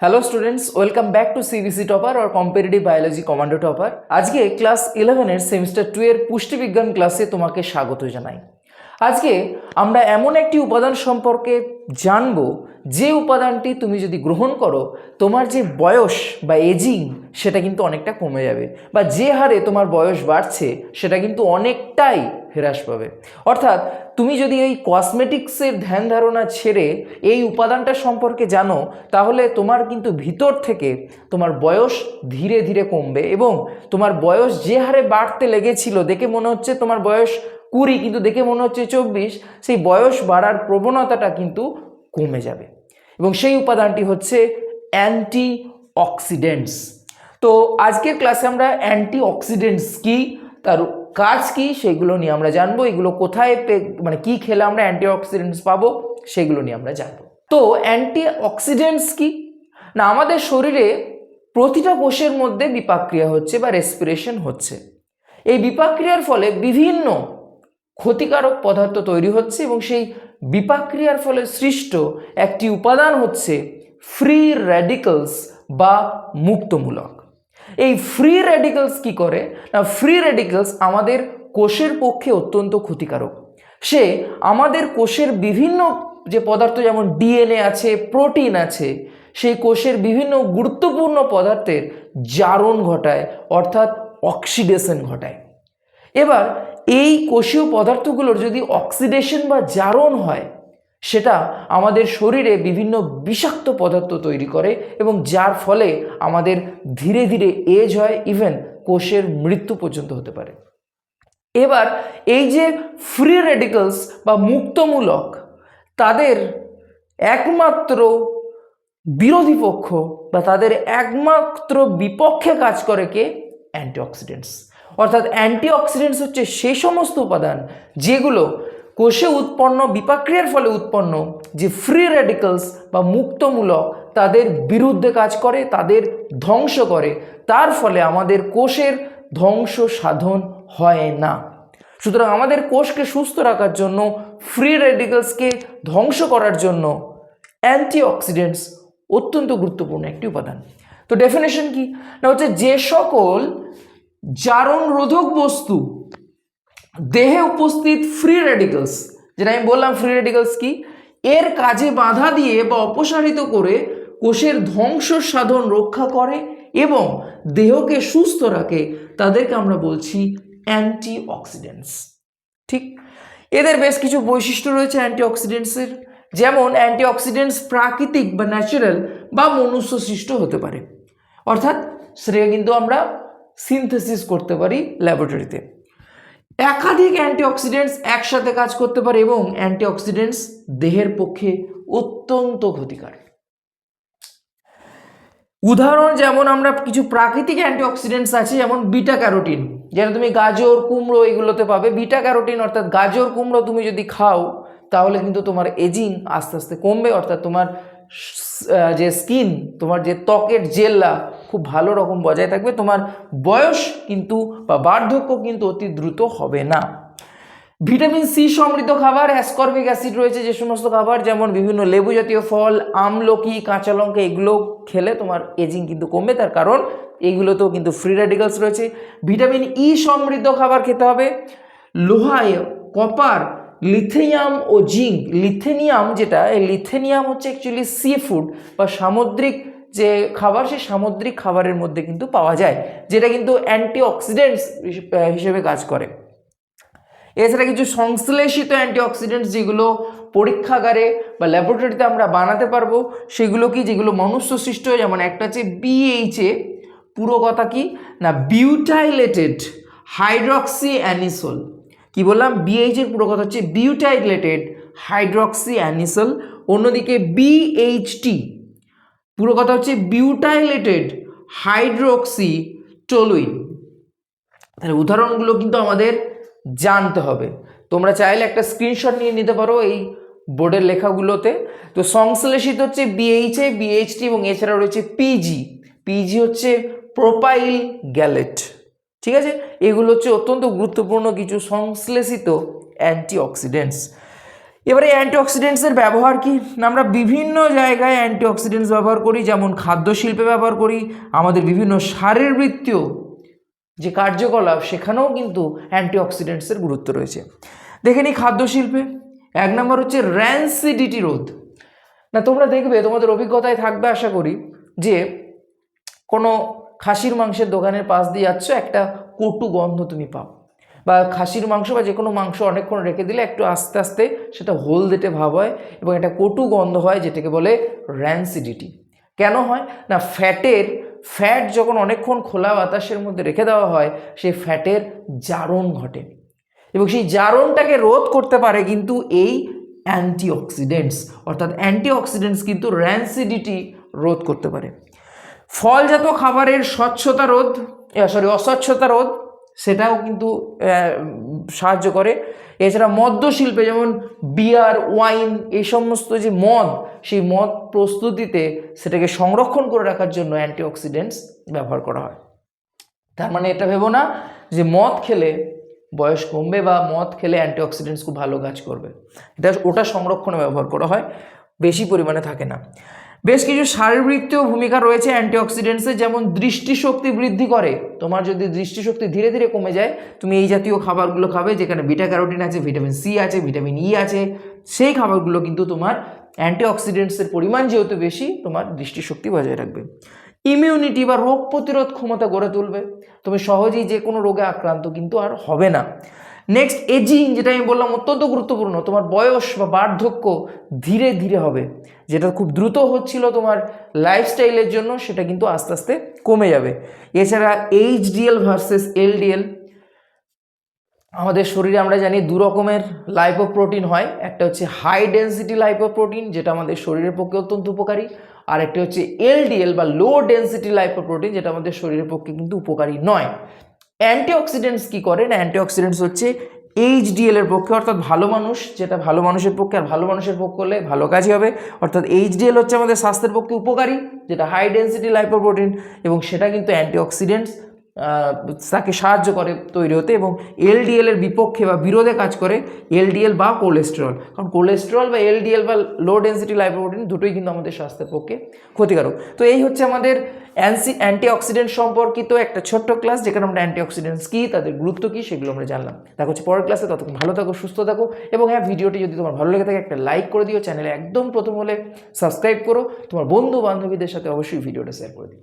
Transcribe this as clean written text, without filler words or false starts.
Hello students, welcome back to CBC topper और competitive biology commando topper. আজকে class 11 semester 2 এর পুষ্টিবিজ্ঞান ক্লাসে তোমাকে স্বাগত জানাই। আজকে আমরা এমন একটি উপাদান সম্পর্কে জানব যে উপাদানটি তুমি যদি গ্রহণ করো তোমার যে বয়স বা এজিং সেটা কিন্তু অনেকটা কমে যাবে, বা যে হারে তোমার বয়স বাড়ছে সেটা কিন্তু অনেকটাই হ্রাস পাবে। অর্থাৎ তুমি যদি এই কসমেটিক্সের ধ্যান ধারণা ছেড়ে এই উপাদানটা সম্পর্কে জানো তাহলে তোমার কিন্তু ভিতর থেকে তোমার বয়স ধীরে ধীরে কমবে, এবং তোমার বয়স যে হারে বাড়তে লেগেছিল, দেখে মনে হচ্ছে তোমার বয়স 20 কিন্তু দেখে মনে হচ্ছে 24, সেই বয়স বাড়ার প্রবণতাটা কিন্তু কমে যাবে। এবং সেই উপাদানটি হচ্ছে অ্যান্টি অক্সিডেন্টস। তো আজকের ক্লাসে আমরা অ্যান্টি অক্সিডেন্টস কী, তার কাজ কি, সেগুলো নিয়ে আমরা জানবো। এগুলো কোথায় মানে কি খেলে আমরা অ্যান্টি অক্সিডেন্টস পাবো সেগুলো নিয়ে আমরা জানবো। তো অ্যান্টি অক্সিডেন্টস কি না, আমাদের শরীরে প্রতিটা কোষের মধ্যে বিপাকক্রিয়া হচ্ছে বা রেসপিরেশন হচ্ছে। এই বিপাকক্রিয়ার ফলে বিভিন্ন ক্ষতিকারক পদার্থ তৈরি হচ্ছে, এবং সেই বিপাকক্রিয়ার ফলে সৃষ্ট একটি উপাদান হচ্ছে ফ্রি র্যাডিক্যালস বা মুক্তমূলক। এই ফ্রি র্যাডিক্যালস কি করে না, ফ্রি র্যাডিক্যালস আমাদের কোষের পক্ষে অত্যন্ত ক্ষতিকারক। সে আমাদের কোষের বিভিন্ন যে পদার্থ, যেমন ডিএনএ আছে, প্রোটিন আছে, সেই কোষের বিভিন্ন গুরুত্বপূর্ণ পদার্থের জারণ ঘটায়, অর্থাৎ অক্সিডেশন ঘটায়। এবার এই কোষীয় পদার্থগুলোর যদি অক্সিডেশন বা জারণ হয়, সেটা আমাদের শরীরে বিভিন্ন বিষাক্ত পদার্থ তৈরি করে, এবং যার ফলে আমাদের ধীরে ধীরে এজ হয়, ইভেন কোষের মৃত্যু পর্যন্ত হতে পারে। এবার এই যে ফ্রি রেডিক্যালস বা মুক্তমূলক, তাদের একমাত্র বিরোধী পক্ষ বা তাদের একমাত্র বিপক্ষে কাজ করে কে? অ্যান্টিঅক্সিডেন্টস। অর্থাৎ অ্যান্টিঅক্সিডেন্টস হচ্ছে সেই সমস্ত উপাদান যেগুলো কোষে উৎপন্ন বিপাকক্রিয়ার ফলে উৎপন্ন যে ফ্রি র্যাডিক্যালস বা মুক্তমূলক, তাদের বিরুদ্ধে কাজ করে, তাদের ধ্বংস করে। তার ফলে আমাদের কোষের ধ্বংস সাধন হয় না। সুতরাং আমাদের কোষকে সুস্থ রাখার জন্য, ফ্রি র্যাডিক্যালসকে ধ্বংস করার জন্য অ্যান্টিঅক্সিডেন্টস অত্যন্ত গুরুত্বপূর্ণ একটি উপাদান। তো ডেফিনেশন কি না, হচ্ছে যে সকল জারণ রোধক বস্তু দেহে উপস্থিত ফ্রি র্যাডিক্যালস, যেটা আমি বললাম ফ্রি র্যাডিক্যালস কি, এর কাজে বাধা দিয়ে বা অপসারিত করে কোষের ধ্বংস সাধন রক্ষা করে এবং দেহকে সুস্থ রাখে, তাদেরকে আমরা বলছি অ্যান্টিঅক্সিডেন্টস। ঠিক, এদের বেশ কিছু বৈশিষ্ট্য রয়েছে অ্যান্টিঅক্সিডেন্টসের। যেমন অ্যান্টিঅক্সিডেন্টস প্রাকৃতিক বা ন্যাচারাল বা মনুষ্য সৃষ্ট হতে পারে, অর্থাৎ সেটা কিন্তু আমরা সিনথেসিস করতে পারি ল্যাবরেটরিতে। একাধিক অ্যান্টিঅক্সিডেন্টস একসাথে কাজ করতে পারে, এবং অ্যান্টিঅক্সিডেন্টস দেহের পক্ষে অত্যন্ত ক্ষতিকর। উদাহরণ যেমন আমরা কিছু প্রাকৃতিক অ্যান্টিঅক্সিডেন্টস আছে, যেমন বিটা ক্যারোটিন, যেটা তুমি গাজর, কুমড়ো এগুলোতে পাবে। বিটা ক্যারোটিন অর্থাৎ গাজর, কুমড়ো তুমি যদি খাও তাহলে কিন্তু তোমার এজিং আস্তে আস্তে কমবে, অর্থাৎ তোমার যে স্কিন, তোমার যে ত্বকের জেল্লা খুব ভালো রকম বজায় থাকবে, তোমার বয়স কিন্তু বা বার্ধক্য কিন্তু অতি দ্রুত হবে না। ভিটামিন সি সমৃদ্ধ খাবার, অ্যাসকর্বিক অ্যাসিড রয়েছে যে সমস্ত খাবার, যেমন বিভিন্ন লেবু জাতীয় ফল, আমলকি, কাঁচা লঙ্কা, এগুলো খেলে তোমার এজিং কিন্তু কমবে, তার কারণ এইগুলোতেও কিন্তু ফ্রি র্যাডিক্যালস রয়েছে। ভিটামিন ই সমৃদ্ধ খাবার খেতে হবে। লোহা, কপার, লিথিয়াম ও জিঙ্ক। লিথেনিয়াম যেটা, এই লিথেনিয়াম হচ্ছে অ্যাকচুয়ালি সি ফুড বা সামুদ্রিক যে খাবার, সেই সামুদ্রিক খাবারের মধ্যে কিন্তু পাওয়া যায়, যেটা কিন্তু অ্যান্টিঅক্সিডেন্টস হিসেবে কাজ করে। এছাড়া কিছু সংশ্লেষিত অ্যান্টিঅক্সিডেন্টস যেগুলো পরীক্ষাগারে বা ল্যাবরেটরিতে আমরা বানাতে পারবো, সেগুলো কি, যেগুলো মনুষ্য সৃষ্ট হয়, যেমন একটা হচ্ছে বিএইচএ, পুরো কথা কি না বিউটাইলেটেড হাইড্রক্সি অ্যানিসোল। কি বললাম, বিএইচ এর পুরো কথা হচ্ছে বিউটাইলেটেড হাইড্রক্সি অ্যানিসোল। অন্যদিকে বিএইচটি পুরো কথা হচ্ছে বিউটাইলেটেড হাইড্রক্সি টলুইন। তাহলে উদাহরণগুলো কিন্তু আমাদের জানতে হবে। তোমরা চাইলে একটা স্ক্রিনশট নিয়ে নিতে পারো এই বোর্ডের লেখাগুলোতে। তো সংশ্লেষিত হচ্ছে বিএইচএ, বিএইচটি, এবং এছাড়া রয়েছে পিজি। পিজি হচ্ছে প্রোপাইল গ্যালেট। ঠিক আছে, এগুলো হচ্ছে অত্যন্ত গুরুত্বপূর্ণ কিছু সংশ্লেষিত অ্যান্টিঅক্সিডেন্টস। এবারে অ্যান্টিঅক্সিডেন্টসের ব্যবহার কি না, আমরা বিভিন্ন জায়গায় অ্যান্টিঅক্সিডেন্টস ব্যবহার করি, যেমন খাদ্য শিল্পে ব্যবহার করি, আমাদের বিভিন্ন শারীরবৃত্তীয় যে কার্যকলাপ সেখানেও কিন্তু অ্যান্টিঅক্সিডেন্টসের গুরুত্ব রয়েছে। দেখে নিই খাদ্য শিল্পে 1 নম্বর হচ্ছে র্যান্সিডিটি রোধ। না তোমরা দেখবে, তোমাদের অভিজ্ঞতায় থাকবে আশা করি, যে কোনো খাসির মাংসের দোকানের পাশ দিয়ে যাচ্ছ, একটা কটু গন্ধ তুমি পাও, বা খাসির মাংস বা যে কোনো মাংস অনেকক্ষণ রেখে দিলে একটু আস্তে আস্তে সেটা হলদেটে ভাব হয় এবং একটা কটু গন্ধ হয়, যেটাকে বলে র্যান্সিডিটি। কেন হয় না, ফ্যাট যখন অনেকক্ষণ খোলা বাতাসের মধ্যে রেখে দেওয়া হয়, সেই ফ্যাটের জারণ ঘটে এবং সেই জারণটাকে রোধ করতে পারে কিন্তু এই অ্যান্টিঅক্সিডেন্টস, অর্থাৎ অ্যান্টিঅক্সিডেন্টস কিন্তু র্যান্সিডিটি রোধ করতে পারে। ফলজাত খাবারের অস্বচ্ছতা রোধ সেটাও কিন্তু সাহায্য করে। এছাড়া মদ্য শিল্পে যেমন বিয়ার, ওয়াইন, এই সমস্ত যে মদ, সেই মদ প্রস্তুতিতে সেটাকে সংরক্ষণ করে রাখার জন্য অ্যান্টিঅক্সিডেন্টস ব্যবহার করা হয়। তার মানে এটা ভেবো না যে মদ খেলে বয়স কমবে বা মদ খেলে অ্যান্টিঅক্সিডেন্টস খুব ভালো কাজ করবে, ওটা সংরক্ষণে ব্যবহার করা হয়, বেশি পরিমাণে থাকে না। বেশ কিছু শারীরবৃত্তীয় ভূমিকা রয়েছে অ্যান্টিঅক্সিডেন্টসের, যেমন দৃষ্টিশক্তি বৃদ্ধি করে। তোমার যদি দৃষ্টিশক্তি ধীরে ধীরে কমে যায়, তুমি এই জাতীয় খাবারগুলো খাবে যেখানে বিটা ক্যারোটিন আছে, ভিটামিন সি আছে, ভিটামিন ই আছে, সেই খাবারগুলো কিন্তু তোমার অ্যান্টিঅক্সিডেন্টসের পরিমাণ যেহেতু বেশি, তোমার দৃষ্টিশক্তি বজায় রাখবে। ইমিউনিটি বা রোগ প্রতিরোধ ক্ষমতা গড়ে তুলবে, তুমি সহজেই যে কোনো রোগে আক্রান্ত কিন্তু আর হবে না। নেক্সট, এজিং, যেটা আমি বললাম অত্যন্ত গুরুত্বপূর্ণ, তোমার বয়স বা বার্ধক্য ধীরে ধীরে হবে, যেটা খুব দ্রুত হচ্ছিল তোমার লাইফস্টাইলের জন্য, সেটা কিন্তু আস্তে আস্তে কমে যাবে। এছাড়া এইচডিএল ভার্সেস এলডিএল, আমাদের শরীরে আমরা জানি দু রকমের লাইপোপ্রোটিন হয়, একটা হচ্ছে হাই ডেন্সিটি লাইপোপ্রোটিন, যেটা আমাদের শরীরের পক্ষে অত্যন্ত উপকারী, আর একটা হচ্ছে এলডিএল বা লো ডেন্সিটি লাইপোপ্রোটিন, যেটা আমাদের শরীরের পক্ষে কিন্তু উপকারী নয়। অ্যান্টিঅক্সিডেন্টস কি করে না, অ্যান্টিঅক্সিডেন্টস হচ্ছে এইচডিএল এর পক্ষে, অর্থাৎ ভালো মানুষ, যেটা ভালো মানুষের পক্ষে, আর ভালো মানুষের পক্ষে হলে ভালো কাজই হবে, অর্থাৎ এইচডিএল হচ্ছে আমাদের স্বাস্থ্যের পক্ষে উপকারী, যেটা হাই ডেন্সিটি লাইপোপ্রোটিন, এবং সেটা কিন্তু অ্যান্টিঅক্সিডেন্টস তাকে সাহায্য করে তৈরি হতে, এবং এলডিএল এর বিপক্ষে বা বিরোধে কাজ করে এলডিএল বা কোলেস্টেরল, কারণ কোলেস্টেরল বা এলডিএল বা লো ডেন্সিটি লাইপোপ্রোটিন দুটোই কিন্তু আমাদের স্বাস্থ্যের পক্ষে ক্ষতিকারক। তো এই হচ্ছে আমাদের অ্যান্টিঅক্সিডেন্ট সম্পর্কিত একটা ছোট্ট ক্লাস, যেখানে আমরা অ্যান্টিঅক্সিডেন্টস কী, তাদের গুরুত্ব কী, সেগুলো আমরা জানলাম। দেখা হচ্ছে পরের ক্লাসে, ততক্ষণ ভালো থাকো, সুস্থ থাকো, এবং হ্যাঁ, ভিডিওটি যদি তোমার ভালো লেগে থাকে একটা লাইক করে দিও, চ্যানেলে একদম প্রথম হলে সাবস্ক্রাইব করো, তোমার বন্ধু বান্ধবীদের সাথে অবশ্যই ভিডিওটা শেয়ার করে দিও।